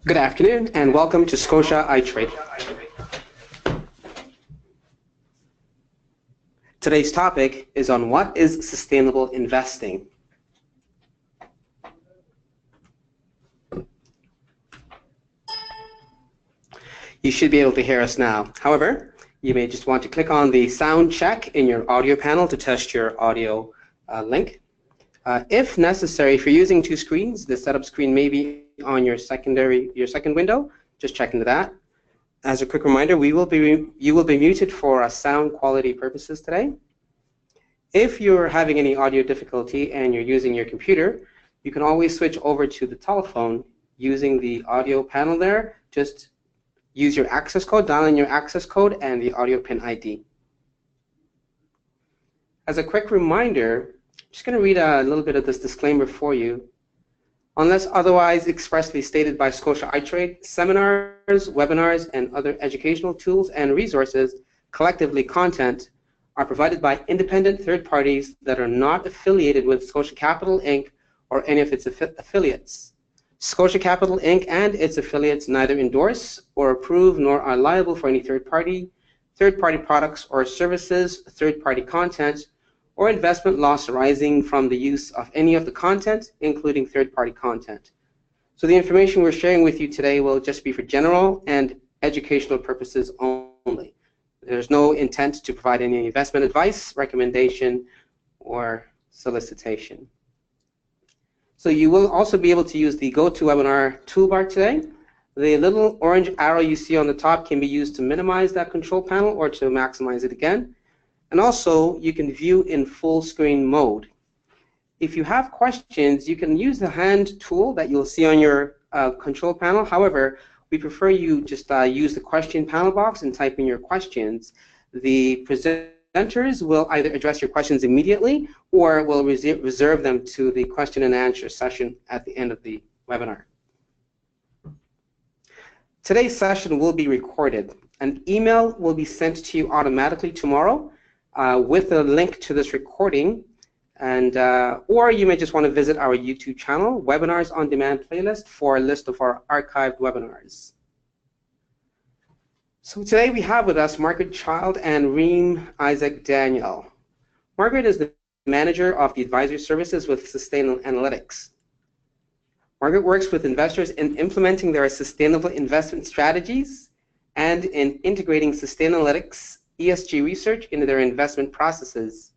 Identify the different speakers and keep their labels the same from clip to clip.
Speaker 1: Good afternoon and welcome to Scotia iTRADE. Today's topic is on what is sustainable investing. You should be able to hear us now. However, you may just want to click on the sound check in your audio panel to test your audio link. If necessary, if you're using two screens, the setup screen may be on your second window. Just check into that. As a quick reminder, you will be muted for sound quality purposes today. If you're having any audio difficulty and you're using your computer, you can always switch over to the telephone using the audio panel there. Just use your access code, dial in your access code and the audio pin ID. As a quick reminder, I'm just going to read a little bit of this disclaimer for you. Unless otherwise expressly stated by Scotia iTRADE, seminars, webinars, and other educational tools and resources, collectively content, are provided by independent third parties that are not affiliated with Scotia Capital Inc. or any of its affiliates. Scotia Capital Inc. and its affiliates neither endorse or approve nor are liable for any third-party products or services, third-party content, or investment loss arising from the use of any of the content, including third-party content. So the information we're sharing with you today will just be for general and educational purposes only. There's no intent to provide any investment advice, recommendation, or solicitation. So you will also be able to use the GoToWebinar toolbar today. The little orange arrow you see on the top can be used to minimize that control panel or to maximize it again. And also, you can view in full screen mode. If you have questions, you can use the hand tool that you'll see on your control panel. However, we prefer you just use the question panel box and type in your questions. The presenters will either address your questions immediately or will reserve them to the question and answer session at the end of the webinar. Today's session will be recorded. An email will be sent to you automatically tomorrow with a link to this recording, and or you may just want to visit our YouTube channel, Webinars on Demand playlist, for a list of our archived webinars. So today we have with us Margaret Child and Reem Isaac Daniel. Margaret is the manager of the advisory services with Sustainable Analytics. Margaret works with investors in implementing their sustainable investment strategies and in integrating Sustainalytics ESG research into their investment processes.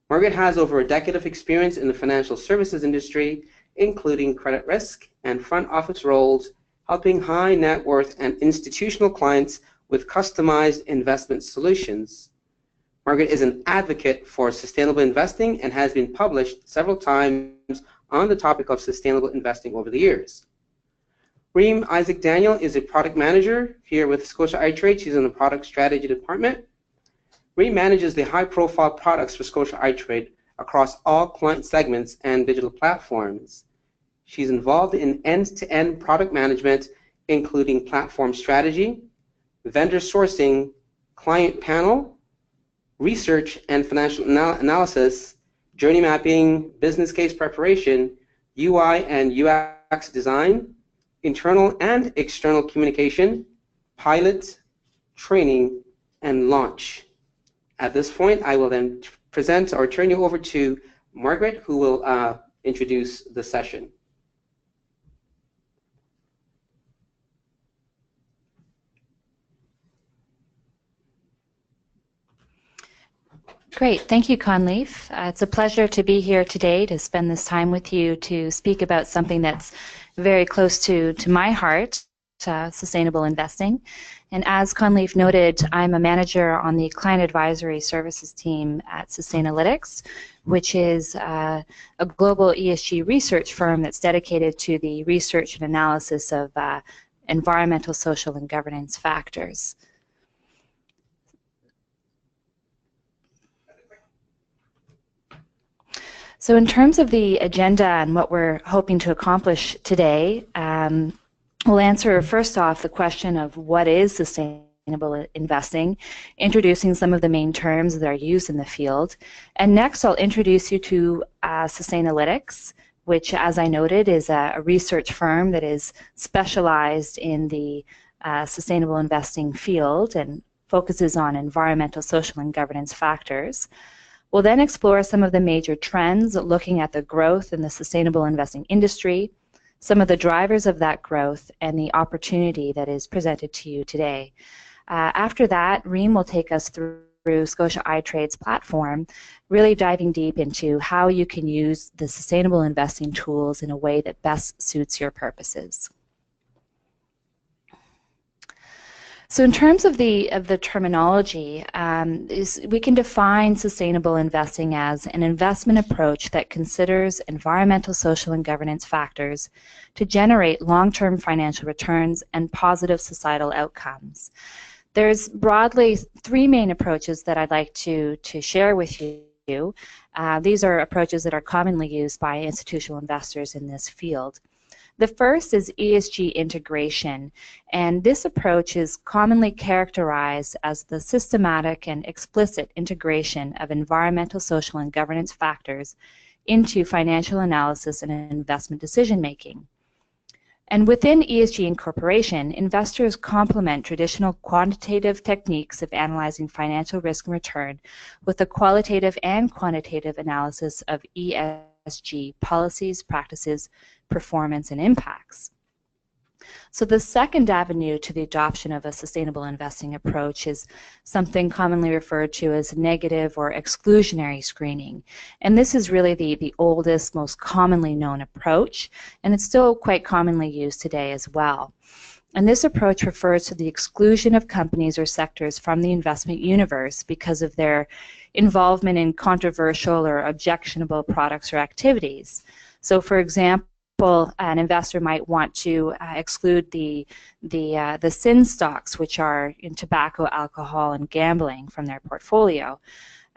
Speaker 1: Margaret has over a decade of experience in the financial services industry, including credit risk and front office roles, helping high net worth and institutional clients with customized investment solutions. Margaret is an advocate for sustainable investing and has been published several times on the topic of sustainable investing over the years. Reem Isaac Daniel is a product manager here with Scotia iTRADE. She's in the product strategy department. Reem manages the high-profile products for Scotia iTRADE across all client segments and digital platforms. She's involved in end-to-end product management, including platform strategy, vendor sourcing, client panel, research and financial analysis, journey mapping, business case preparation, UI and UX design, internal and external communication, pilot, training, and launch. At this point, I will then present or turn you over to Margaret, who will introduce the session.
Speaker 2: Great, thank you, Conleaf. It's a pleasure to be here today to spend this time with you to speak about something that's very close to my heart, sustainable investing. And as Conleaf noted, I'm a manager on the client advisory services team at Sustainalytics, which is a global ESG research firm that's dedicated to the research and analysis of environmental, social, and governance factors. So in terms of the agenda and what we're hoping to accomplish today, we'll answer first off the question of what is sustainable investing, introducing some of the main terms that are used in the field. And next I'll introduce you to Sustainalytics, which, as I noted, is a research firm that is specialized in the sustainable investing field and focuses on environmental, social, and governance factors. We'll then explore some of the major trends, looking at the growth in the sustainable investing industry, some of the drivers of that growth, and the opportunity that is presented to you today. After that, Reem will take us through Scotia iTRADE's platform, really diving deep into how you can use the sustainable investing tools in a way that best suits your purposes. So in terms of the terminology, we can define sustainable investing as an investment approach that considers environmental, social, and governance factors to generate long-term financial returns and positive societal outcomes. There's broadly three main approaches that I'd like to share with you. These are approaches that are commonly used by institutional investors in this field. The first is ESG integration, and this approach is commonly characterized as the systematic and explicit integration of environmental, social, and governance factors into financial analysis and investment decision-making. And within ESG incorporation, investors complement traditional quantitative techniques of analyzing financial risk and return with a qualitative and quantitative analysis of ESG policies, practices, performance, and impacts. So the second avenue to the adoption of a sustainable investing approach is something commonly referred to as negative or exclusionary screening. And this is really the oldest, most commonly known approach, and it's still quite commonly used today as well. And this approach refers to the exclusion of companies or sectors from the investment universe because of their involvement in controversial or objectionable products or activities. So for example, an investor might want to exclude the sin stocks, which are in tobacco, alcohol, and gambling, from their portfolio.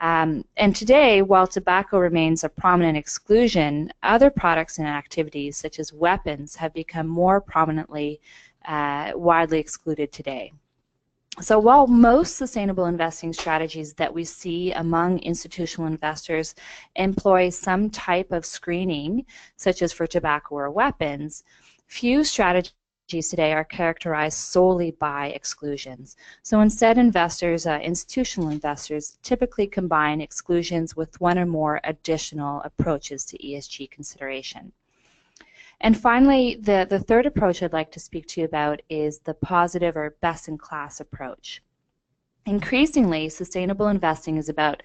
Speaker 2: And today, while tobacco remains a prominent exclusion, other products and activities, such as weapons, have become more prominently widely excluded today. So while most sustainable investing strategies that we see among institutional investors employ some type of screening, such as for tobacco or weapons, few strategies today are characterized solely by exclusions. So instead, institutional investors typically combine exclusions with one or more additional approaches to ESG consideration. And finally, the third approach I'd like to speak to you about is the positive or best-in-class approach. Increasingly, sustainable investing is about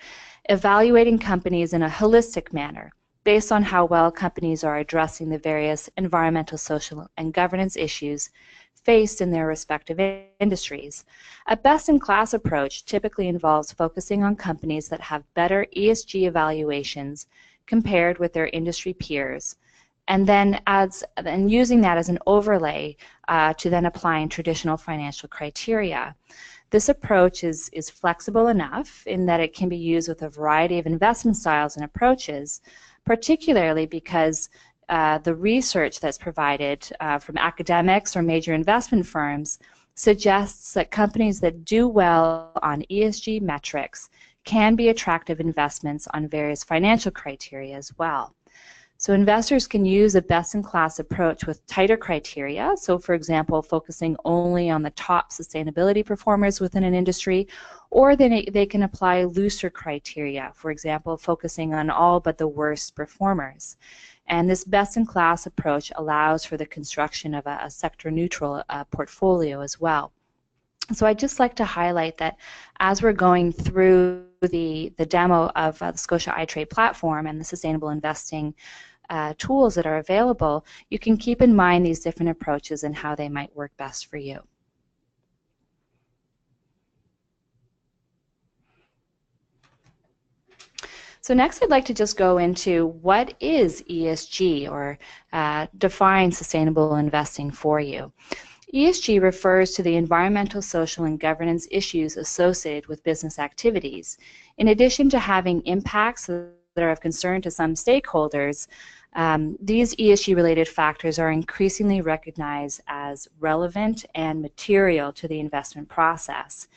Speaker 2: evaluating companies in a holistic manner based on how well companies are addressing the various environmental, social, and governance issues faced in their respective industries. A best-in-class approach typically involves focusing on companies that have better ESG evaluations compared with their industry peers, and then using that as an overlay to then applying traditional financial criteria. This approach is flexible enough in that it can be used with a variety of investment styles and approaches, particularly because the research that's provided from academics or major investment firms suggests that companies that do well on ESG metrics can be attractive investments on various financial criteria as well. So investors can use a best-in-class approach with tighter criteria, so for example, focusing only on the top sustainability performers within an industry, or they can apply looser criteria, for example, focusing on all but the worst performers. And this best-in-class approach allows for the construction of a sector-neutral portfolio as well. So I'd just like to highlight that as we're going through the demo of the Scotia iTRADE platform and the sustainable investing tools that are available, you can keep in mind these different approaches and how they might work best for you. So next I'd like to just go into what is ESG, or define sustainable investing for you. ESG refers to the environmental, social, and governance issues associated with business activities. In addition to having impacts that are of concern to some stakeholders, these ESG-related factors are increasingly recognized as relevant and material to the investment process.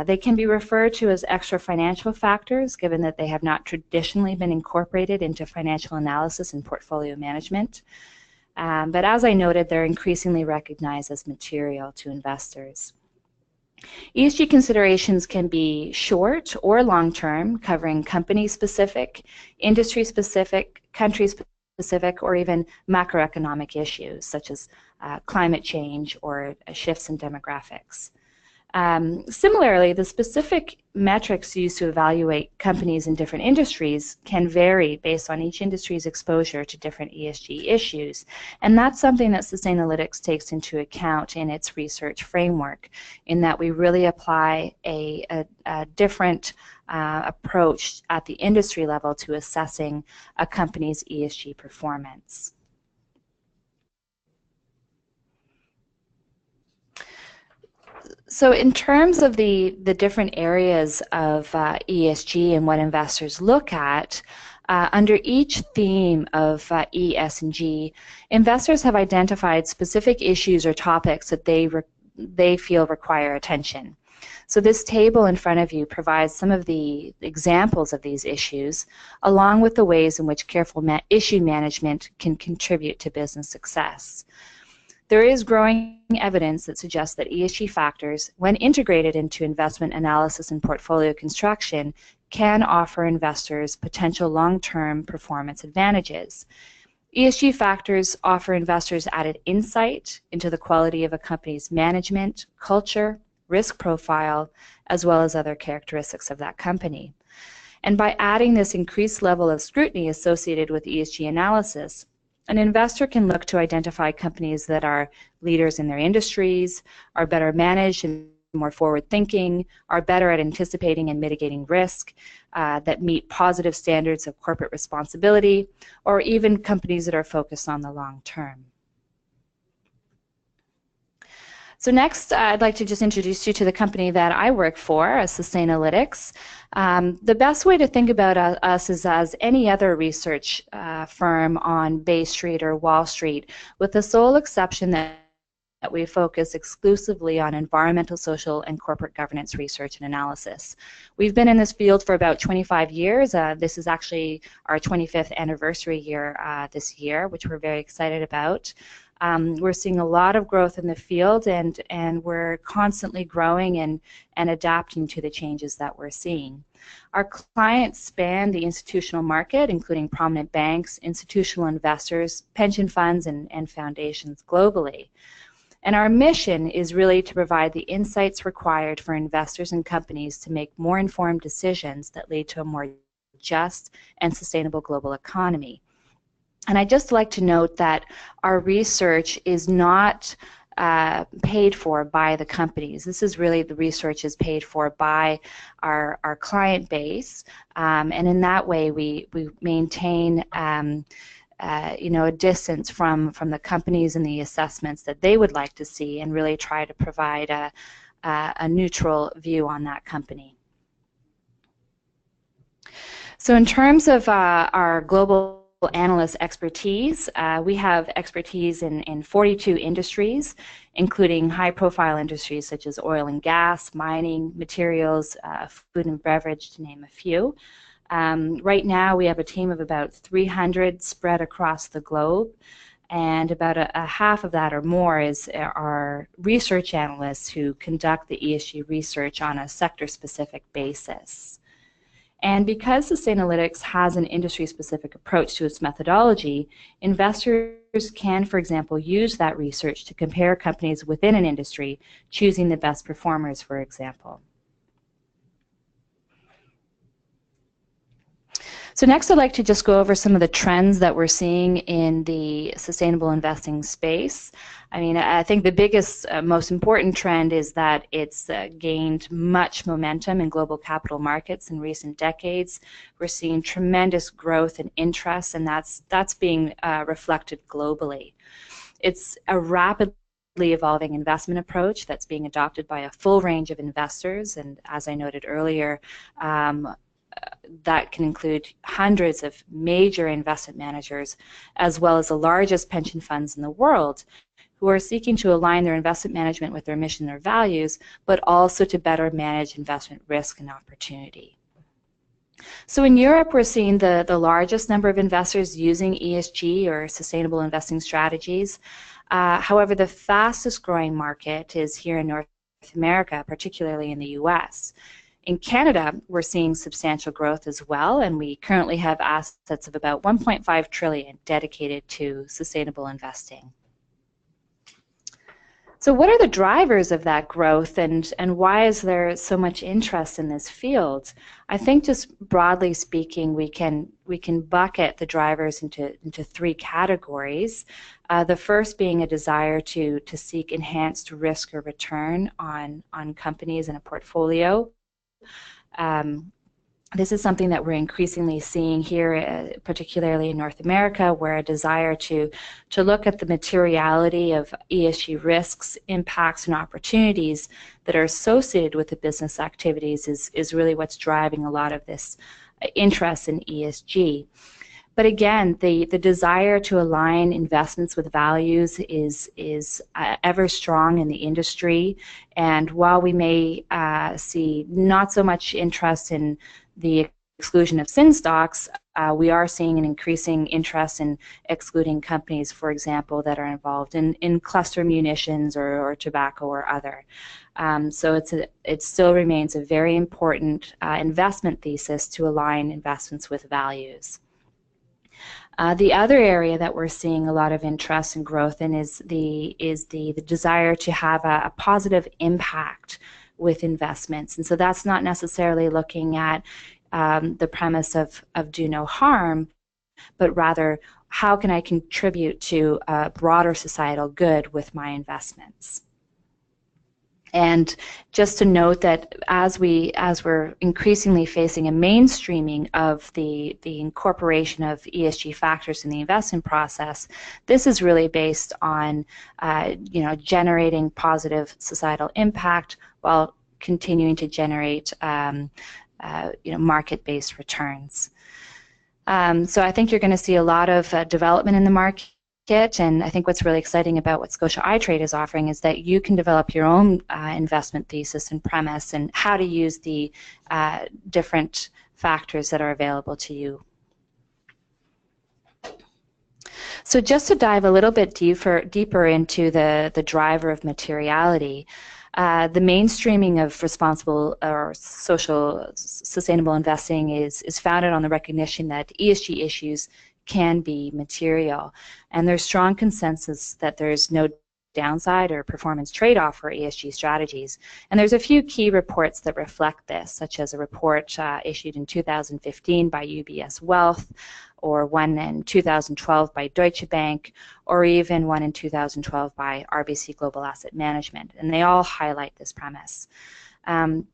Speaker 2: They can be referred to as extra financial factors, given that they have not traditionally been incorporated into financial analysis and portfolio management. But as I noted, they're increasingly recognized as material to investors. ESG considerations can be short or long-term, covering company-specific, industry-specific, country-specific, or even macroeconomic issues, such as climate change or shifts in demographics. Similarly, the specific metrics used to evaluate companies in different industries can vary based on each industry's exposure to different ESG issues, and that's something that Sustainalytics takes into account in its research framework, in that we really apply a different approach at the industry level to assessing a company's ESG performance. So in terms of the different areas of ESG and what investors look at, under each theme of E, S, and G, investors have identified specific issues or topics that they feel require attention. So this table in front of you provides some of the examples of these issues, along with the ways in which careful issue management can contribute to business success. There is growing evidence that suggests that ESG factors, when integrated into investment analysis and portfolio construction, can offer investors potential long-term performance advantages. ESG factors offer investors added insight into the quality of a company's management, culture, risk profile, as well as other characteristics of that company. And by adding this increased level of scrutiny associated with ESG analysis, an investor can look to identify companies that are leaders in their industries, are better managed and more forward-thinking, are better at anticipating and mitigating risk, that meet positive standards of corporate responsibility, or even companies that are focused on the long term. So next, I'd like to just introduce you to the company that I work for, Sustainalytics. The best way to think about us is as any other research firm on Bay Street or Wall Street, with the sole exception that we focus exclusively on environmental, social, and corporate governance research and analysis. We've been in this field for about 25 years. This is actually our 25th anniversary year this year, which we're very excited about. We're seeing a lot of growth in the field, and we're constantly growing and adapting to the changes that we're seeing. Our clients span the institutional market, including prominent banks, institutional investors, pension funds, and foundations globally. And our mission is really to provide the insights required for investors and companies to make more informed decisions that lead to a more just and sustainable global economy. And I'd just like to note that our research is not paid for by the companies. This is really, the research is paid for by our client base, and in that way we maintain a distance from the companies and the assessments that they would like to see, and really try to provide a neutral view on that company. So in terms of our global analyst expertise, we have expertise in 42 industries, including high-profile industries such as oil and gas, mining, materials, food and beverage, to name a few. Right now we have a team of about 300 spread across the globe, and about a half of that or more is our research analysts who conduct the ESG research on a sector-specific basis. And because Sustainalytics has an industry-specific approach to its methodology, investors can, for example, use that research to compare companies within an industry, choosing the best performers, for example. So next I'd like to just go over some of the trends that we're seeing in the sustainable investing space. I mean, I think the biggest, most important trend is that it's gained much momentum in global capital markets in recent decades. We're seeing tremendous growth and interest, and that's being reflected globally. It's a rapidly evolving investment approach that's being adopted by a full range of investors, and as I noted earlier, that can include hundreds of major investment managers, as well as the largest pension funds in the world, who are seeking to align their investment management with their mission or values, but also to better manage investment risk and opportunity. So in Europe, we're seeing the largest number of investors using ESG or sustainable investing strategies. However, the fastest growing market is here in North America, particularly in the US. In Canada, we're seeing substantial growth as well, and we currently have assets of about 1.5 trillion dedicated to sustainable investing. So what are the drivers of that growth, and why is there so much interest in this field? I think just broadly speaking, we can bucket the drivers into three categories. The first being a desire to seek enhanced risk or return on companies in a portfolio. This is something that we're increasingly seeing here, particularly in North America, where a desire to look at the materiality of ESG risks, impacts, and opportunities that are associated with the business activities is really what's driving a lot of this interest in ESG. But again, the desire to align investments with values is ever strong in the industry, and while we may see not so much interest in the exclusion of sin stocks, we are seeing an increasing interest in excluding companies, for example, that are involved in cluster munitions or tobacco or other. So it still remains a very important investment thesis to align investments with values. The other area that we're seeing a lot of interest and growth in is the desire to have a positive impact with investments, and so that's not necessarily looking at the premise of do no harm, but rather how can I contribute to a broader societal good with my investments. And just to note that as we're increasingly facing a mainstreaming of the incorporation of ESG factors in the investment process, this is really based on generating positive societal impact while continuing to generate market-based returns. So I think you're going to see a lot of development in the market. And I think what's really exciting about what Scotia iTRADE is offering is that you can develop your own investment thesis and premise and how to use the different factors that are available to you. So just to dive a little bit deeper into the driver of materiality, the mainstreaming of responsible or social sustainable investing is founded on the recognition that ESG issues can be material, and there's strong consensus that there's no downside or performance trade-off for ESG strategies. And there's a few key reports that reflect this, such as a report issued in 2015 by UBS Wealth, or one in 2012 by Deutsche Bank, or even one in 2012 by RBC Global Asset Management, and they all highlight this premise.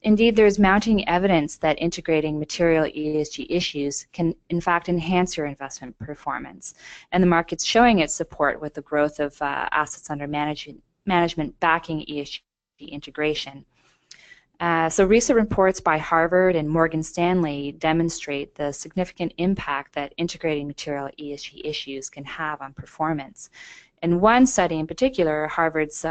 Speaker 2: Indeed, there's mounting evidence that integrating material ESG issues can, in fact, enhance your investment performance, and the market's showing its support with the growth of assets under management backing ESG integration. So recent reports by Harvard and Morgan Stanley demonstrate the significant impact that integrating material ESG issues can have on performance. In one study in particular, Harvard's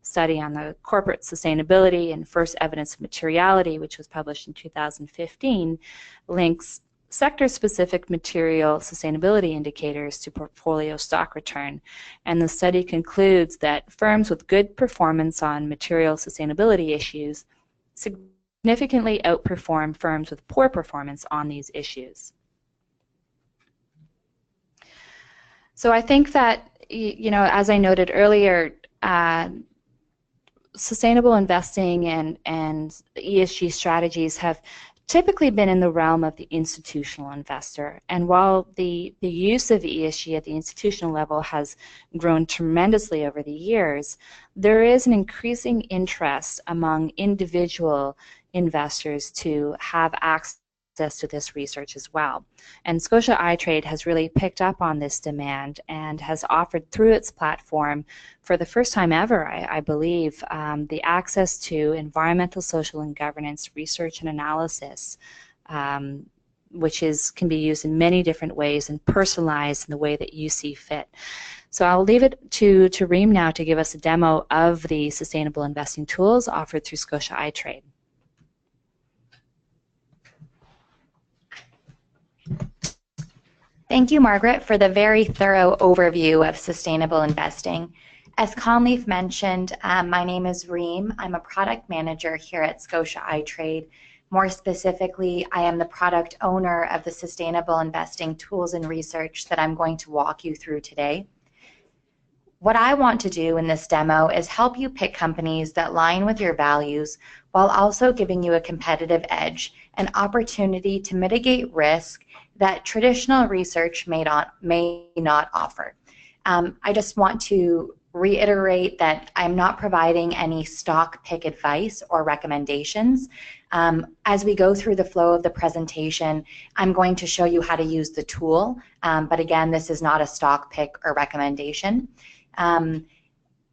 Speaker 2: study on the corporate sustainability and first evidence of materiality, which was published in 2015, links sector-specific material sustainability indicators to portfolio stock return. And the study concludes that firms with good performance on material sustainability issues significantly outperform firms with poor performance on these issues. So I think that, as I noted earlier, sustainable investing and ESG strategies have typically been in the realm of the institutional investor. And while the use of ESG at the institutional level has grown tremendously over the years, there is an increasing interest among individual investors to have access to this research as well. And Scotia iTRADE has really picked up on this demand and has offered through its platform, for the first time ever, I believe, the access to environmental, social, and governance research and analysis which can be used in many different ways and personalized in the way that you see fit. So I'll leave it to Reem now to give us a demo of the sustainable investing tools offered through Scotia iTRADE.
Speaker 3: Thank you, Margaret, for the very thorough overview of sustainable investing. As Conleaf mentioned, my name is Reem. I'm a product manager here at Scotia iTRADE. More specifically, I am the product owner of the sustainable investing tools and research that I'm going to walk you through today. What I want to do in this demo is help you pick companies that align with your values while also giving you a competitive edge, an opportunity to mitigate risk that traditional research may not offer. I just want to reiterate that I'm not providing any stock pick advice or recommendations. As we go through the flow of the presentation, I'm going to show you how to use the tool, but again, this is not a stock pick or recommendation. And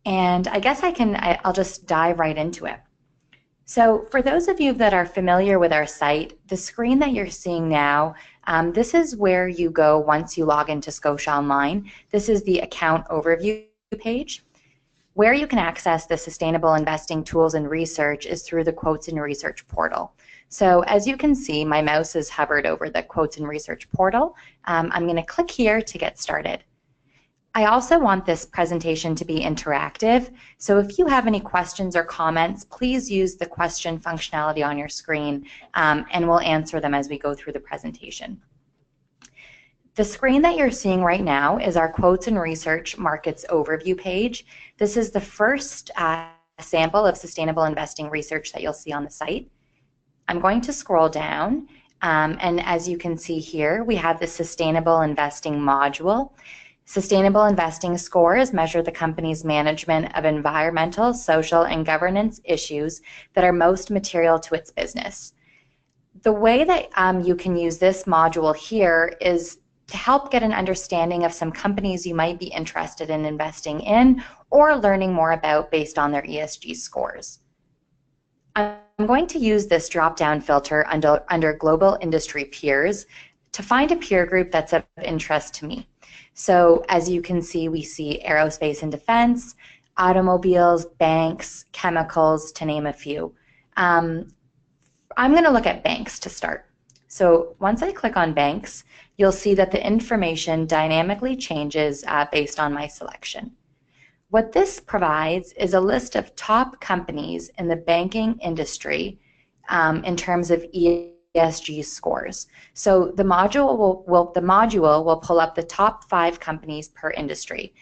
Speaker 3: I guess I'll just dive right into it. So for those of you that are familiar with our site, the screen that you're seeing now, this is where you go once you log into Scotia Online. This is the account overview page. Where you can access the sustainable investing tools and research is through the quotes and research portal. So as you can see, my mouse is hovered over the quotes and research portal. I'm going to click here to get started. I also want this presentation to be interactive, so if you have any questions or comments, please use the question functionality on your screen, and we'll answer them as we go through the presentation. The screen that you're seeing right now is our Quotes and Research Markets Overview page. This is the first sample of sustainable investing research that you'll see on the site. I'm going to scroll down, and as you can see here, we have the Sustainable Investing module. Sustainable investing scores measure the company's management of environmental, social, and governance issues that are most material to its business. The way that you can use this module here is to help get an understanding of some companies you might be interested in investing in or learning more about based on their ESG scores. I'm going to use this drop-down filter under Global Industry Peers to find a peer group that's of interest to me. So as you can see, we see aerospace and defense, automobiles, banks, chemicals, to name a few. I'm going to look at banks to start. So once I click on banks, you'll see that the information dynamically changes based on my selection. What this provides is a list of top companies in the banking industry in terms of ESG scores. So the module will pull up the top 5 companies per industry.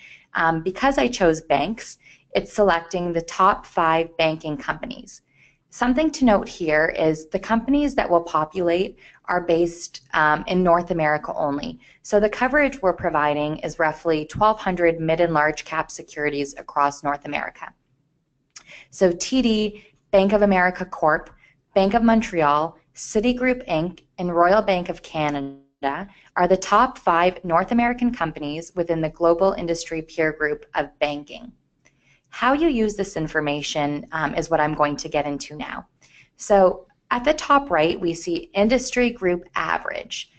Speaker 3: Because I chose banks, it's selecting the top 5 banking companies. Something to note here is the companies that will populate are based in North America only. So the coverage we're providing is roughly 1,200 mid and large cap securities across North America. So TD, Bank of America Corp, Bank of Montreal, Citigroup Inc., and Royal Bank of Canada are the top 5 North American companies within the global industry peer group of banking. How you use this information is what I'm going to get into now. So at the top right, we see industry group average.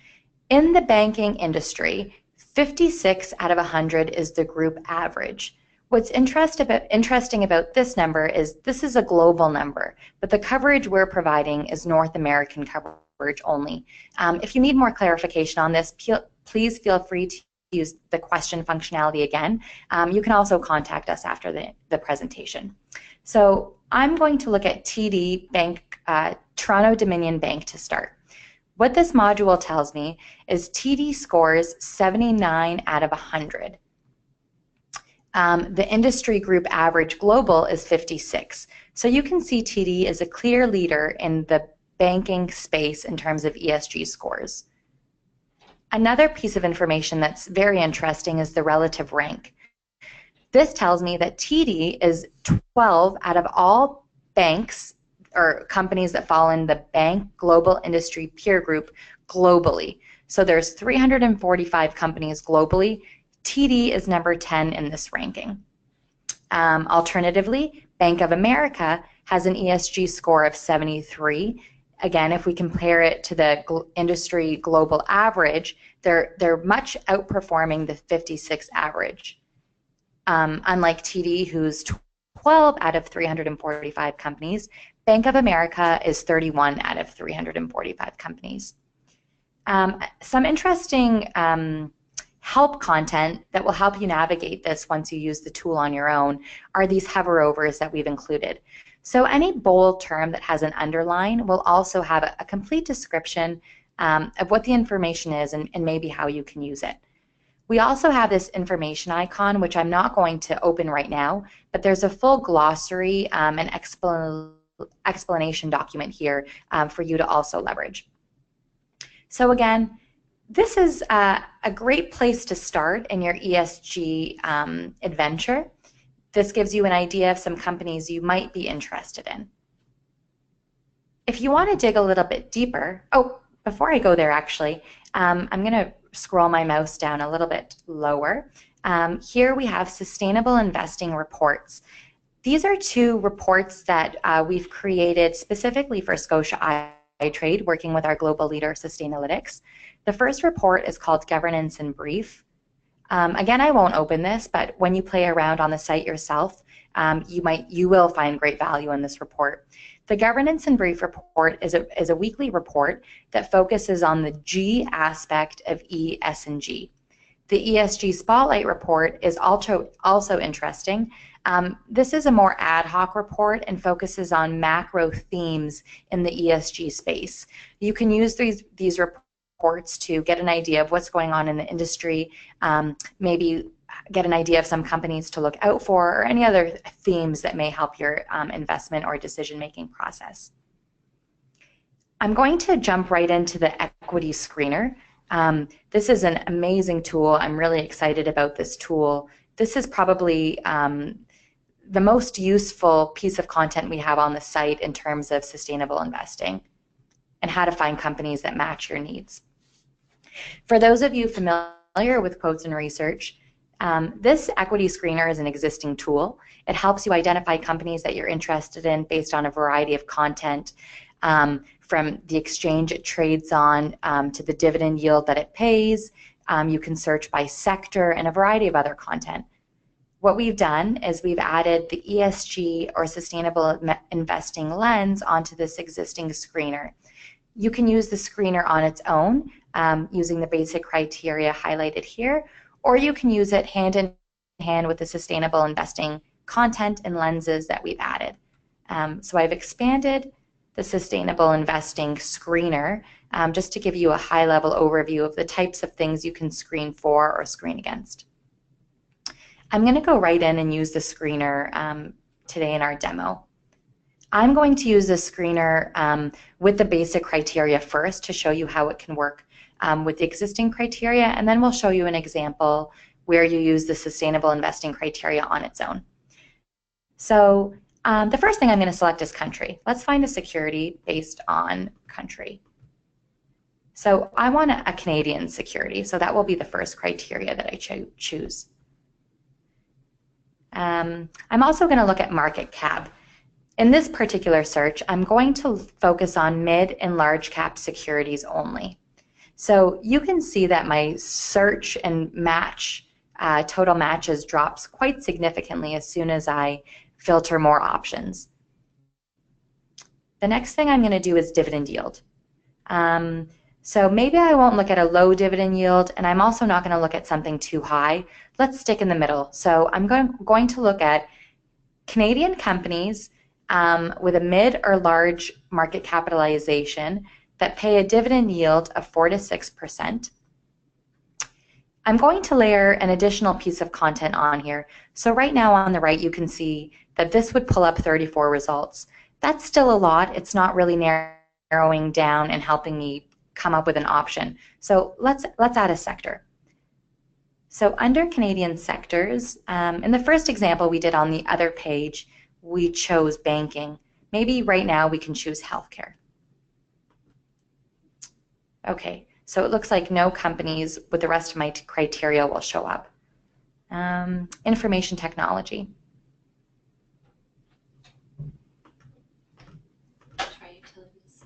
Speaker 3: In the banking industry, 56 out of 100 is the group average. What's interesting about this number is this is a global number, but the coverage we're providing is North American coverage only. If you need more clarification on this, please feel free to use the question functionality again. You can also contact us after the presentation. So I'm going to look at TD Bank, Toronto Dominion Bank to start. What this module tells me is TD scores 79 out of 100. The industry group average global is 56. So you can see TD is a clear leader in the banking space in terms of ESG scores. Another piece of information that's very interesting is the relative rank. This tells me that TD is 12 out of all banks or companies that fall in the bank global industry peer group globally. So there's 345 companies globally. TD is number 10 in this ranking. Alternatively, Bank of America has an ESG score of 73, Again, if we compare it to the industry global average, they're much outperforming the 56 average. Unlike TD, who's 12 out of 345 companies, Bank of America is 31 out of 345 companies. Some interesting help content that will help you navigate this once you use the tool on your own are these hover-overs that we've included. So any bold term that has an underline will also have a complete description of what the information is and maybe how you can use it. We also have this information icon, which I'm not going to open right now, but there's a full glossary and explanation document here for you to also leverage. So again, this is a great place to start in your ESG adventure. This gives you an idea of some companies you might be interested in. If you want to dig a little bit deeper, oh, before I go there actually, I'm going to scroll my mouse down a little bit lower. Here we have sustainable investing reports. These are two reports that we've created specifically for Scotia iTRADE, working with our global leader, Sustainalytics. The first report is called Governance in Brief. Again, I won't open this, but when you play around on the site yourself, you will find great value in this report. The Governance in Brief report is a weekly report that focuses on the G aspect of E, S, and G. The ESG Spotlight report is also interesting. This is a more ad hoc report and focuses on macro themes in the ESG space. You can use these reports to get an idea of what's going on in the industry, maybe get an idea of some companies to look out for, or any other themes that may help your investment or decision-making process. I'm going to jump right into the equity screener. This is an amazing tool. I'm really excited about this tool. This is probably the most useful piece of content we have on the site in terms of sustainable investing and how to find companies that match your needs. For those of you familiar with quotes and research, this equity screener is an existing tool. It helps you identify companies that you're interested in based on a variety of content, from the exchange it trades on to the dividend yield that it pays. You can search by sector and a variety of other content. What we've done is we've added the ESG or sustainable investing lens onto this existing screener. You can use the screener on its own using the basic criteria highlighted here, or you can use it hand in hand with the sustainable investing content and lenses that we've added. So I've expanded the sustainable investing screener just to give you a high-level overview of the types of things you can screen for or screen against. I'm going to go right in and use the screener today in our demo. I'm going to use the screener with the basic criteria first to show you how it can work with the existing criteria, and then we'll show you an example where you use the sustainable investing criteria on its own. So the first thing I'm going to select is country. Let's find a security based on country. So I want a Canadian security, so that will be the first criteria that I choose. I'm also going to look at market cap. In this particular search, I'm going to focus on mid and large cap securities only. So you can see that my search and match, total matches drops quite significantly as soon as I filter more options. The next thing I'm going to do is dividend yield. So maybe I won't look at a low dividend yield, and I'm also not going to look at something too high. Let's stick in the middle. So I'm going to look at Canadian companies with a mid or large market capitalization that pay a dividend yield of 4 to 6%. I'm going to layer an additional piece of content on here. So right now on the right, you can see that this would pull up 34 results. That's still a lot. It's not really narrowing down and helping me come up with an option. So let's add a sector. So under Canadian sectors, in the first example we did on the other page, we chose banking. Maybe right now we can choose healthcare. Okay, so it looks like no companies with the rest of my criteria will show up. Information technology.
Speaker 2: Try utilities.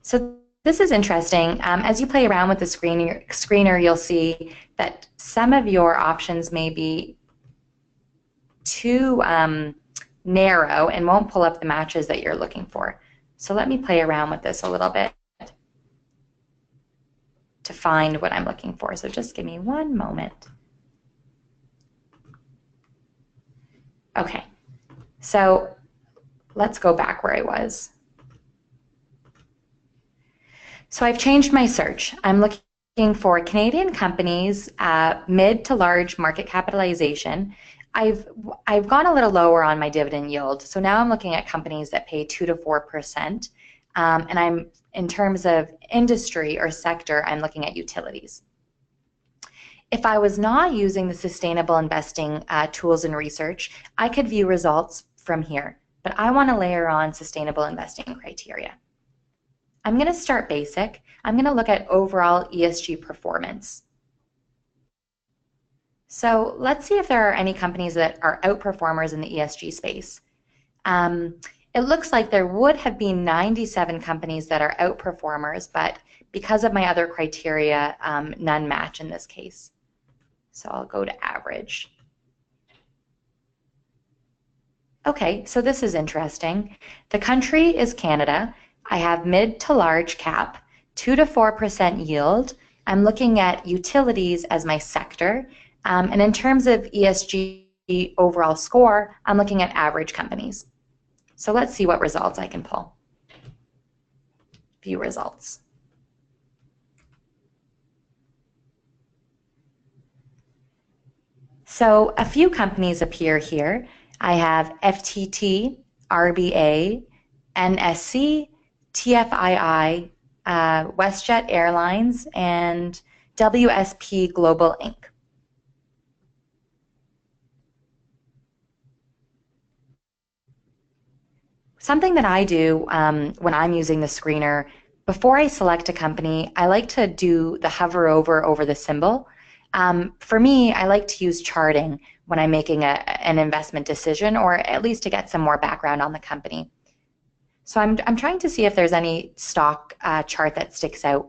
Speaker 3: So this is interesting. As you play around with the screener, you'll see that some of your options may be too narrow and won't pull up the matches that you're looking for. So let me play around with this a little bit to find what I'm looking for. So just give me one moment. Okay, so let's go back where I was. So I've changed my search. I'm looking for Canadian companies, mid to large market capitalization. I've gone a little lower on my dividend yield, so now I'm looking at companies that pay 2 to 4%, and I'm in terms of industry or sector, I'm looking at utilities. If I was not using the sustainable investing tools and research, I could view results from here, but I want to layer on sustainable investing criteria. I'm going to start basic. I'm going to look at overall ESG performance. So let's see if there are any companies that are outperformers in the ESG space. It looks like there would have been 97 companies that are outperformers, but because of my other criteria, none match in this case. So I'll go to average. Okay, so this is interesting. The country is Canada. I have mid to large cap, 2 to 4% yield. I'm looking at utilities as my sector. And in terms of ESG overall score, I'm looking at average companies. So let's see what results I can pull. View results. So a few companies appear here. I have FTT, RBA, NSC, TFII, WestJet Airlines, and WSP Global Inc. Something that I do when I'm using the screener, before I select a company, I like to do the hover over the symbol. For me, I like to use charting when I'm making an investment decision, or at least to get some more background on the company. So I'm trying to see if there's any stock chart that sticks out.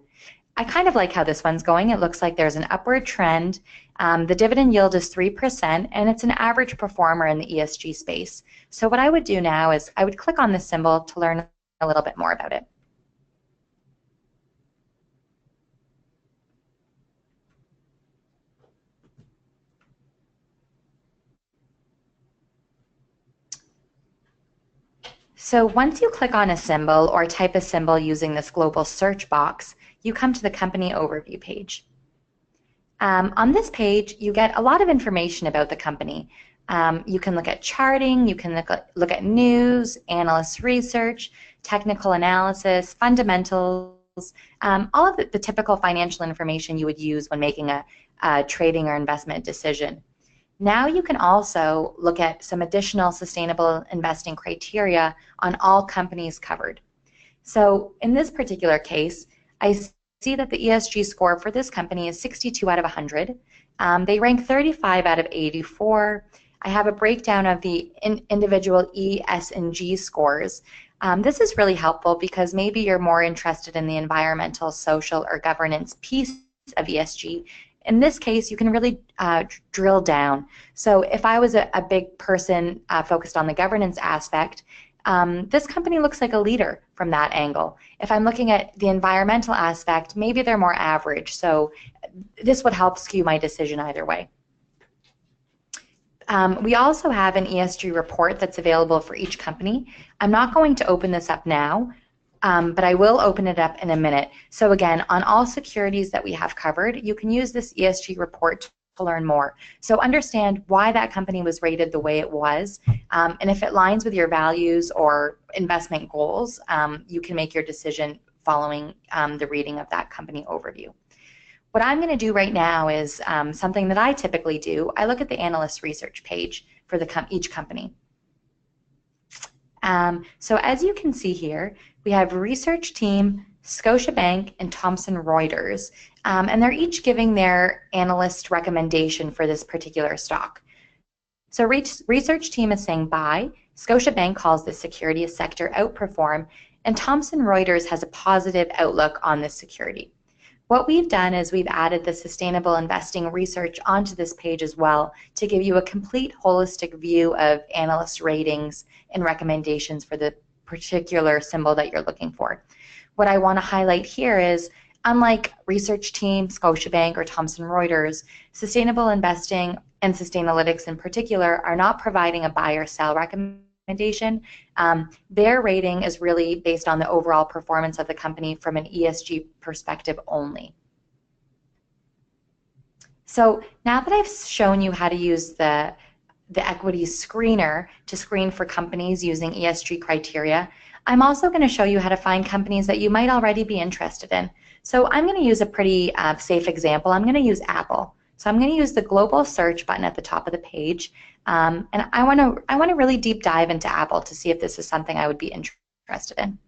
Speaker 3: I kind of like how this one's going. It looks like there's an upward trend. The dividend yield is 3%, and it's an average performer in the ESG space. So what I would do now is I would click on this symbol to learn a little bit more about it. So once you click on a symbol or type a symbol using this global search box, you come to the company overview page. On this page, you get a lot of information about the company. You can look at charting, you can look at news, analyst research, technical analysis, fundamentals, all of the typical financial information you would use when making a trading or investment decision. Now you can also look at some additional sustainable investing criteria on all companies covered. So in this particular case, I see that the ESG score for this company is 62 out of 100. They rank 35 out of 84. I have a breakdown of the individual E, S, and G scores. This is really helpful because maybe you're more interested in the environmental, social, or governance piece of ESG. In this case, you can really drill down. So if I was a big person focused on the governance aspect, this company looks like a leader from that angle. If I'm looking at the environmental aspect, maybe they're more average. So this would help skew my decision either way. We also have an ESG report that's available for each company. I'm not going to open this up now, but I will open it up in a minute. So again, on all securities that we have covered, you can use this ESG report to learn more. So understand why that company was rated the way it was, and if it aligns with your values or investment goals, you can make your decision following the reading of that company overview. What I'm going to do right now is something that I typically do. I look at the analyst research page for each company. So as you can see here, we have research team, Scotiabank, and Thomson Reuters, and they're each giving their analyst recommendation for this particular stock. So research team is saying buy, Scotiabank calls the security sector outperform, and Thomson Reuters has a positive outlook on this security. What we've done is we've added the sustainable investing research onto this page as well to give you a complete holistic view of analyst ratings and recommendations for the particular symbol that you're looking for. What I want to highlight here is, unlike research team, Scotiabank, or Thomson Reuters, sustainable investing and Sustainalytics in particular are not providing a buy or sell recommendation. Their rating is really based on the overall performance of the company from an ESG perspective only. So now that I've shown you how to use the equities screener to screen for companies using ESG criteria, I'm also going to show you how to find companies that you might already be interested in. So I'm going to use a pretty safe example. I'm going to use Apple. So I'm going to use the global search button at the top of the page, and I want to really deep dive into Apple to see if this is something I would be interested in.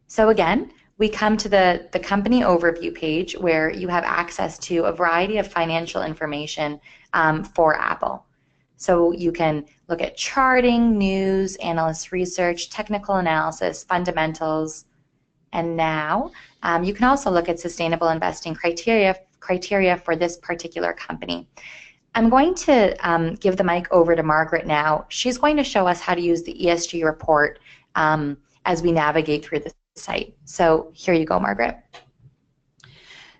Speaker 3: So again, we come to the company overview page where you have access to a variety of financial information for Apple. So you can look at charting, news, analyst research, technical analysis, fundamentals, and now you can also look at sustainable investing criteria for this particular company. I'm going to give the mic over to Margaret now. She's going to show us how to use the ESG report as we navigate through the site. So here you go, Margaret.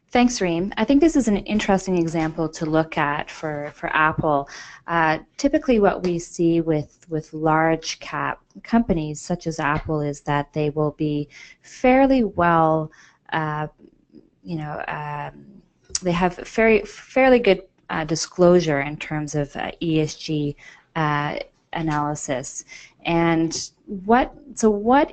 Speaker 2: Thanks, Reem. I think this is an interesting example to look at for Apple. Typically what we see with large cap companies such as Apple is that they will be fairly well, they have fairly good disclosure in terms of ESG analysis. And what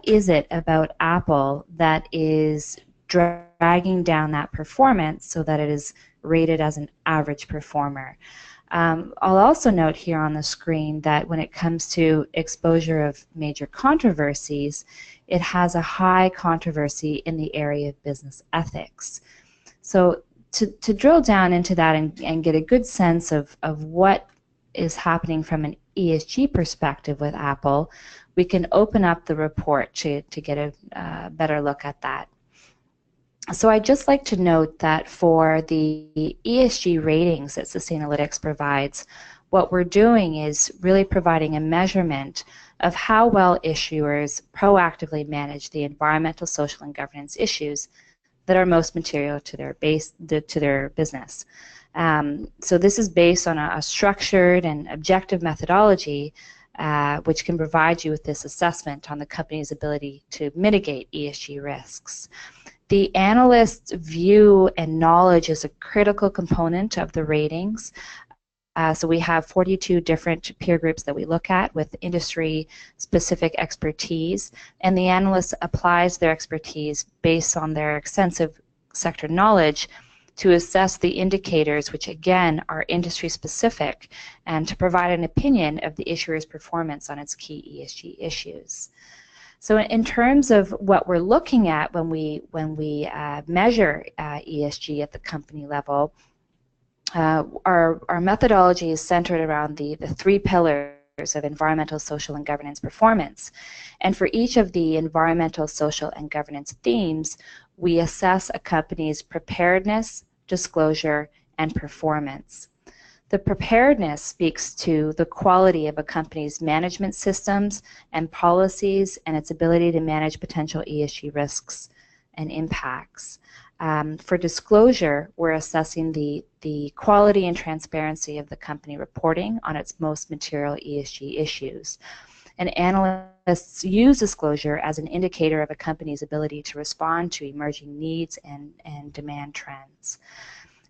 Speaker 2: is it about Apple that is dragging down that performance so that it is rated as an average performer? I'll also note here on the screen that when it comes to exposure of major controversies, it has a high controversy in the area of business ethics. So to drill down into that and get a good sense of what is happening from an ESG perspective with Apple, we can open up the report to get a better look at that. So I'd just like to note that for the ESG ratings that Sustainalytics provides, what we're doing is really providing a measurement of how well issuers proactively manage the environmental, social, and governance issues that are most material to their business. So this is based on a structured and objective methodology which can provide you with this assessment on the company's ability to mitigate ESG risks. The analyst's view and knowledge is a critical component of the ratings. So we have 42 different peer groups that we look at with industry-specific expertise, and the analyst applies their expertise based on their extensive sector knowledge to assess the indicators, which again are industry-specific, and to provide an opinion of the issuer's performance on its key ESG issues. So in terms of what we're looking at when we measure ESG at the company level, our methodology is centered around the three pillars of environmental, social, and governance performance. And for each of the environmental, social, and governance themes, we assess a company's preparedness, disclosure, and performance. The preparedness speaks to the quality of a company's management systems and policies and its ability to manage potential ESG risks and impacts. For disclosure, we're assessing the quality and transparency of the company reporting on its most material ESG issues. And analysts use disclosure as an indicator of a company's ability to respond to emerging needs and demand trends.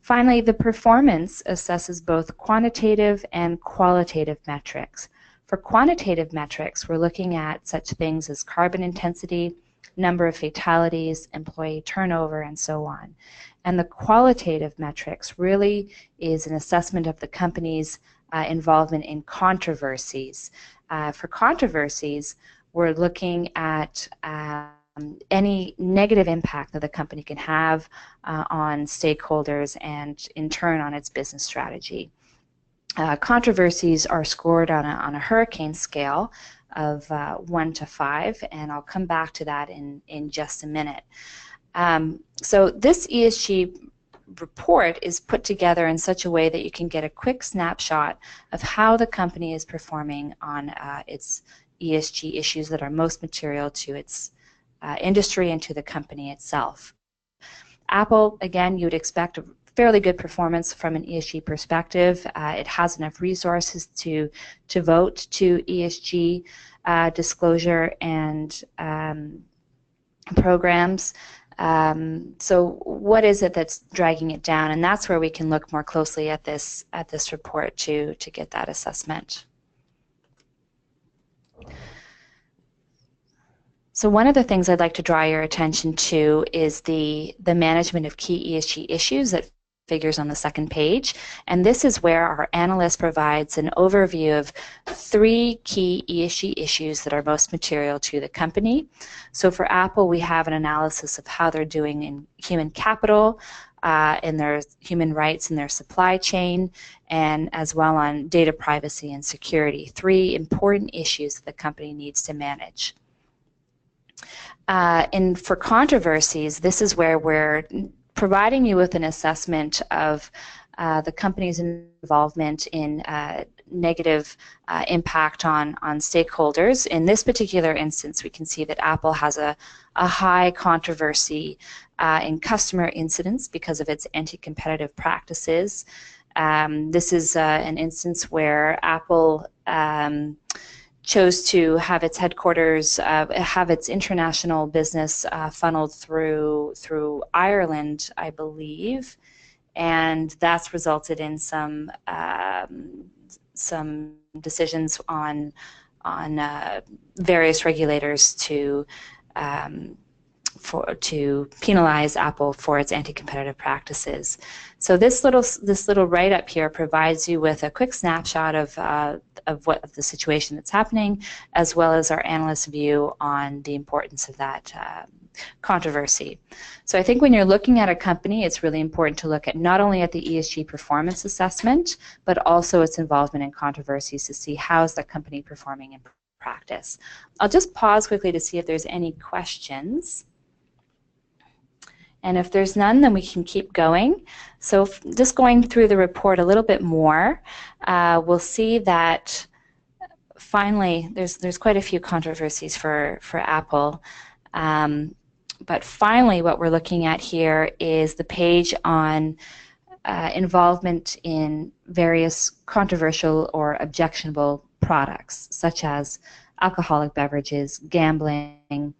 Speaker 2: Finally, the performance assesses both quantitative and qualitative metrics. For quantitative metrics, we're looking at such things as carbon intensity, number of fatalities, employee turnover, and so on. And the qualitative metrics really is an assessment of the company's involvement in controversies. For controversies, we're looking at any negative impact that the company can have on stakeholders and in turn on its business strategy. Controversies are scored on a hurricane scale 1 to 5, and I'll come back to that in just a minute. So this ESG report is put together in such a way that you can get a quick snapshot of how the company is performing on its ESG issues that are most material to its industry and to the company itself. Apple, again, you would expect a fairly good performance from an ESG perspective. It has enough resources to vote to ESG disclosure and programs. So what is it that's dragging it down? And that's where we can look more closely at this report to get that assessment. So one of the things I'd like to draw your attention to is the management of key ESG issues that figures on the second page. And this is where our analyst provides an overview of 3 key ESG issues that are most material to the company. So for Apple, we have an analysis of how they're doing in human capital, in their human rights in their supply chain, and as well on data privacy and security. 3 important issues that the company needs to manage. And for controversies, this is where we're providing you with an assessment of the company's involvement in negative impact on stakeholders. In this particular instance, we can see that Apple has a high controversy in customer incidents because of its anti-competitive practices. This is an instance where Apple chose to have its headquarters, have its international business funneled through Ireland, I believe, and that's resulted in some decisions on various regulators to penalize Apple for its anti-competitive practices. So this little write-up here provides you with a quick snapshot of the situation that's happening, as well as our analyst's view on the importance of that controversy. So I think when you're looking at a company, it's really important to look at not only at the ESG performance assessment, but also its involvement in controversies to see how is the company performing in practice. I'll just pause quickly to see if there's any questions. And if there's none, then we can keep going. So just going through the report a little bit more, we'll see that finally there's quite a few controversies for Apple. But finally what we're looking at here is the page on involvement in various controversial or objectionable products, such as alcoholic beverages, gambling,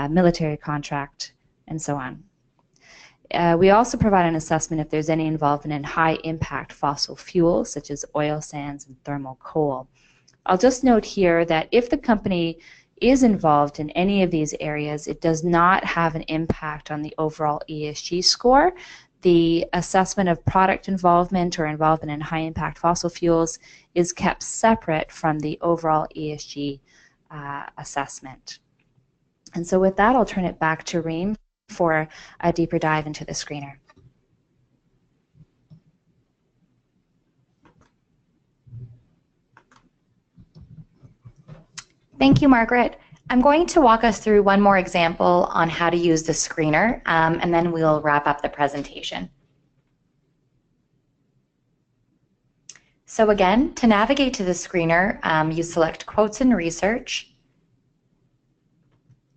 Speaker 2: military contract, and so on. We also provide an assessment if there's any involvement in high-impact fossil fuels, such as oil sands and thermal coal. I'll just note here that if the company is involved in any of these areas, it does not have an impact on the overall ESG score. The assessment of product involvement or involvement in high-impact fossil fuels is kept separate from the overall ESG assessment. And so with that, I'll turn it back to Reem for a deeper dive into the screener.
Speaker 3: Thank you, Margaret. I'm going to walk us through one more example on how to use the screener, and then we'll wrap up the presentation. So again, to navigate to the screener, you select Quotes and Research,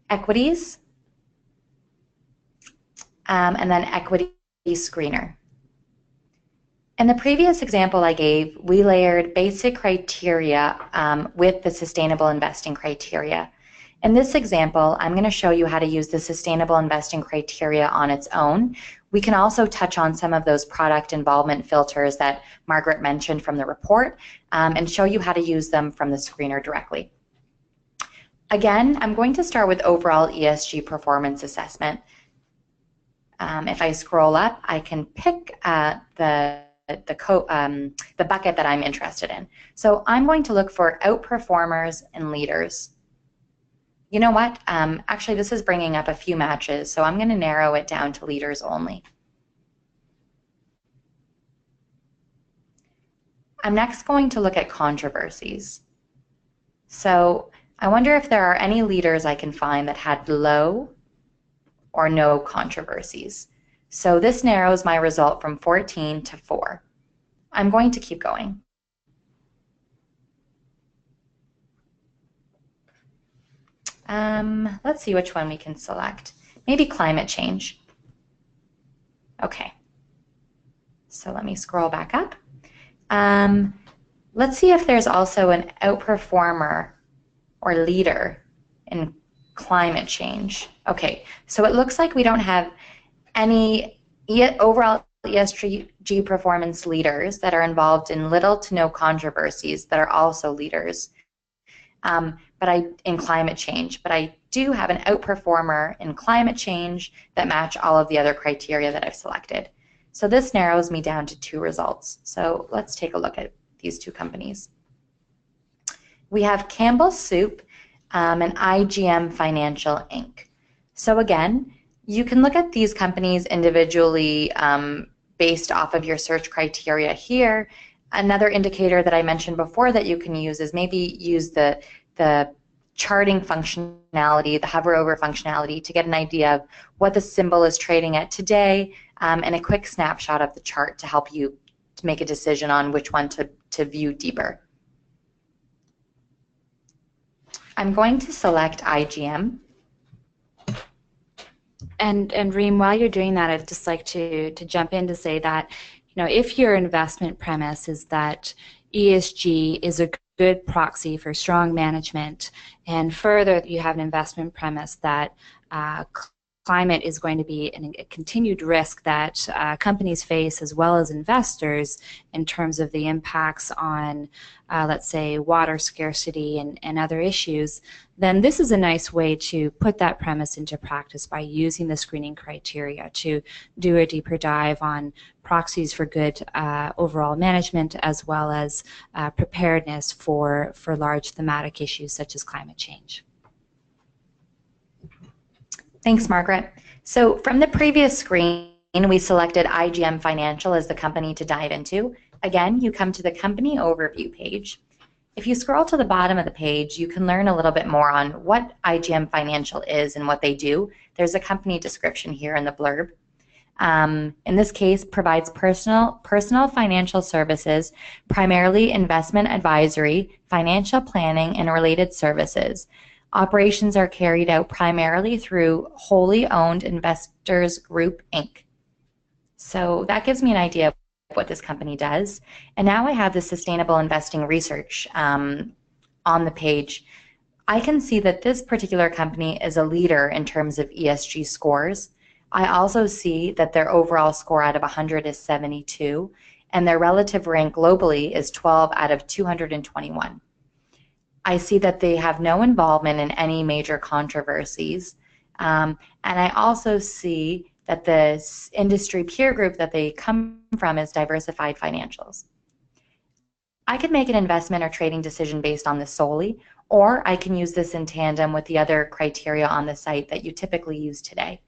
Speaker 3: Equities, and then Equity Screener. In the previous example I gave, we layered basic criteria with the sustainable investing criteria. In this example, I'm going to show you how to use the sustainable investing criteria on its own. We can also touch on some of those product involvement filters that Margaret mentioned from the report and show you how to use them from the screener directly. Again, I'm going to start with overall ESG performance assessment. If I scroll up, I can pick the bucket that I'm interested in. So I'm going to look for outperformers and leaders. You know what? Actually, this is bringing up a few matches, so I'm going to narrow it down to leaders only. I'm next going to look at controversies. So I wonder if there are any leaders I can find that had low or no controversies. So this narrows my result from 14 to 4. I'm going to keep going. Let's see which one we can select. Maybe climate change. Okay. So let me scroll back up. Let's see if there's also an outperformer or leader in climate change. Okay, so it looks like we don't have any overall ESG performance leaders that are involved in little to no controversies that are also leaders in climate change. But I do have an outperformer in climate change that match all of the other criteria that I've selected. So this narrows me down to 2 results. So let's take a look at these 2 companies. We have Campbell's Soup and IGM Financial Inc. So again, you can look at these companies individually based off of your search criteria here. Another indicator that I mentioned before that you can use is maybe use the charting functionality, the hover over functionality, to get an idea of what the symbol is trading at today, and a quick snapshot of the chart to help you to make a decision on which one to view deeper. I'm going to select IGM.
Speaker 2: And Reem, while you're doing that, I'd just like to jump in to say that, you know, if your investment premise is that ESG is a good proxy for strong management, and further you have an investment premise that climate is going to be a continued risk that companies face as well as investors in terms of the impacts on, let's say, water scarcity and other issues, then this is a nice way to put that premise into practice by using the screening criteria to do a deeper dive on proxies for good overall management as well as preparedness for large thematic issues such as climate change.
Speaker 3: Thanks, Margaret. So from the previous screen, we selected IGM Financial as the company to dive into. Again, you come to the company overview page. If you scroll to the bottom of the page, you can learn a little bit more on what IGM Financial is and what they do. There's a company description here in the blurb. In this case, provides personal financial services, primarily investment advisory, financial planning, and related services. Operations are carried out primarily through wholly owned Investors Group, Inc. So that gives me an idea of what this company does. And now I have the sustainable investing research on the page. I can see that this particular company is a leader in terms of ESG scores. I also see that their overall score out of 100 is 72, and their relative rank globally is 12 out of 221. I see that they have no involvement in any major controversies, and I also see that the industry peer group that they come from is diversified financials. I could make an investment or trading decision based on this solely, or I can use this in tandem with the other criteria on the site that you typically use today.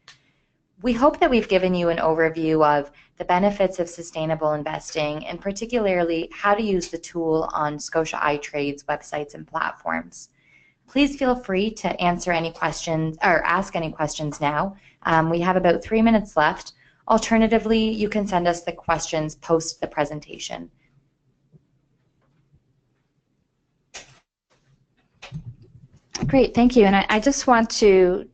Speaker 3: We hope that we've given you an overview of the benefits of sustainable investing, and particularly how to use the tool on Scotia iTRADE's websites and platforms. Please feel free to answer any questions or ask any questions now. We have about 3 minutes left. Alternatively, you can send us the questions post the presentation.
Speaker 2: Great, thank you. And I just want to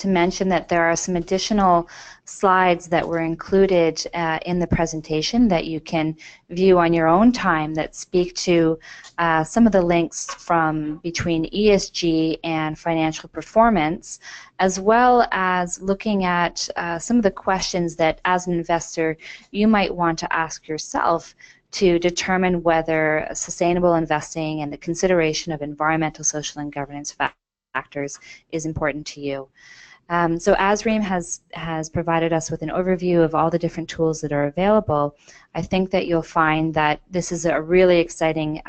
Speaker 2: mention that there are some additional slides that were included in the presentation that you can view on your own time that speak to some of the links from between ESG and financial performance, as well as looking at some of the questions that as an investor you might want to ask yourself to determine whether sustainable investing and the consideration of environmental, social, and governance factors is important to you. So as Reem has provided us with an overview of all the different tools that are available, I think that you'll find that this is a really exciting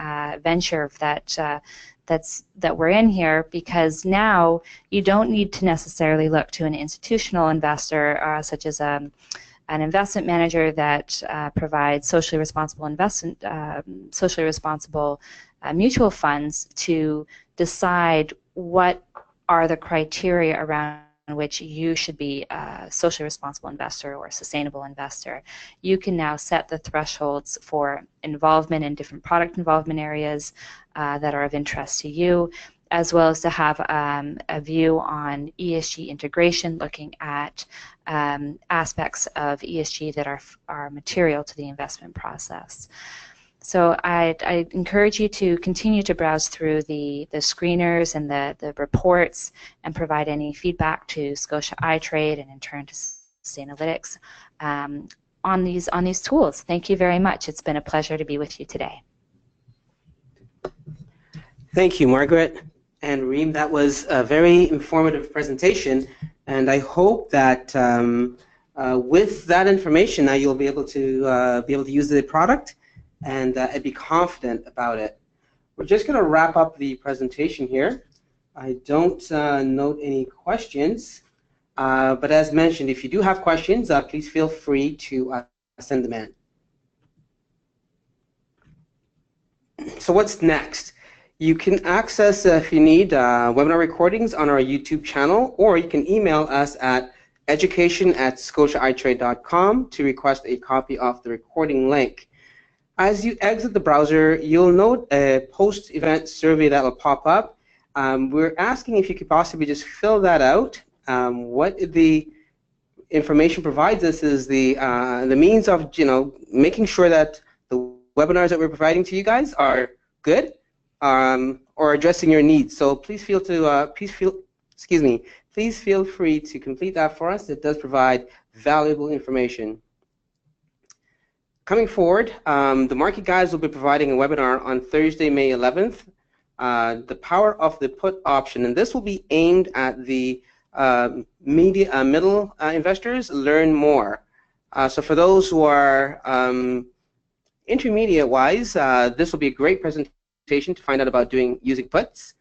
Speaker 2: venture that we're in here, because now you don't need to necessarily look to an institutional investor such as an investment manager that provides socially responsible mutual funds to decide what are the criteria around which you should be a socially responsible investor or a sustainable investor. You can now set the thresholds for involvement in different product involvement areas that are of interest to you, as well as to have a view on ESG integration, looking at aspects of ESG that are material to the investment process. So I encourage you to continue to browse through the screeners and the reports and provide any feedback to Scotia iTRADE and in turn to Sustainalytics on these tools. Thank you very much. It's been a pleasure to be with you today.
Speaker 1: Thank you, Margaret and Reem. That was a very informative presentation, and I hope that with that information now you'll be able to use the product and be confident about it. We're just going to wrap up the presentation here. I don't note any questions, but as mentioned, if you do have questions, please feel free to send them in. So what's next? You can access, if you need, webinar recordings on our YouTube channel, or you can email us at education@scotiaitrade.com to request a copy of the recording link. As you exit the browser, you'll note a post-event survey that will pop up. We're asking if you could possibly just fill that out. What the information provides us is the means of making sure that the webinars that we're providing to you guys are good or addressing your needs. So please feel free to complete that for us. It does provide valuable information. Coming forward, the market guys will be providing a webinar on Thursday, May 11th, the power of the put option, and this will be aimed at the middle investors. Learn more. So for those who are intermediate-wise, this will be a great presentation to find out about using puts.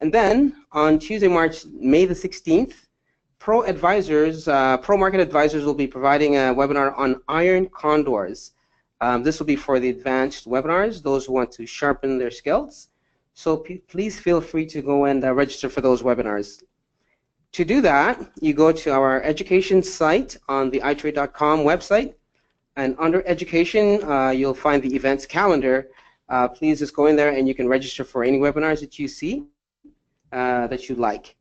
Speaker 1: And then on Tuesday, May the 16th, pro market advisors will be providing a webinar on iron condors. This will be for the advanced webinars, those who want to sharpen their skills. So please feel free to go and register for those webinars. To do that, you go to our education site on the iTrade.com website, and under education, you'll find the events calendar. Please just go in there and you can register for any webinars that you see that you'd like.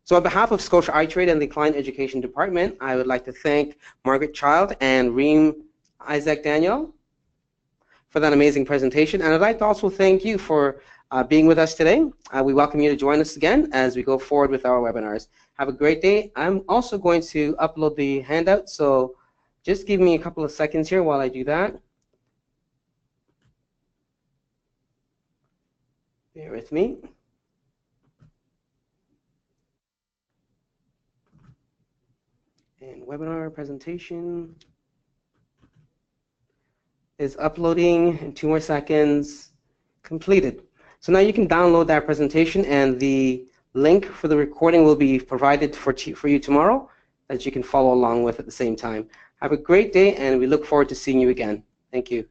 Speaker 1: So on behalf of Scotia iTrade and the Client Education Department, I would like to thank Margaret Child and Reem Isaac Daniel for that amazing presentation, and I'd like to also thank you for being with us today. We welcome you to join us again as we go forward with our webinars. Have a great day. I'm also going to upload the handout, so just give me a couple of seconds here while I do that. Bear with me. And webinar presentation is uploading in 2 more seconds. Completed. So now you can download that presentation, and the link for the recording will be provided for you tomorrow that you can follow along with at the same time. Have a great day, and we look forward to seeing you again. Thank you.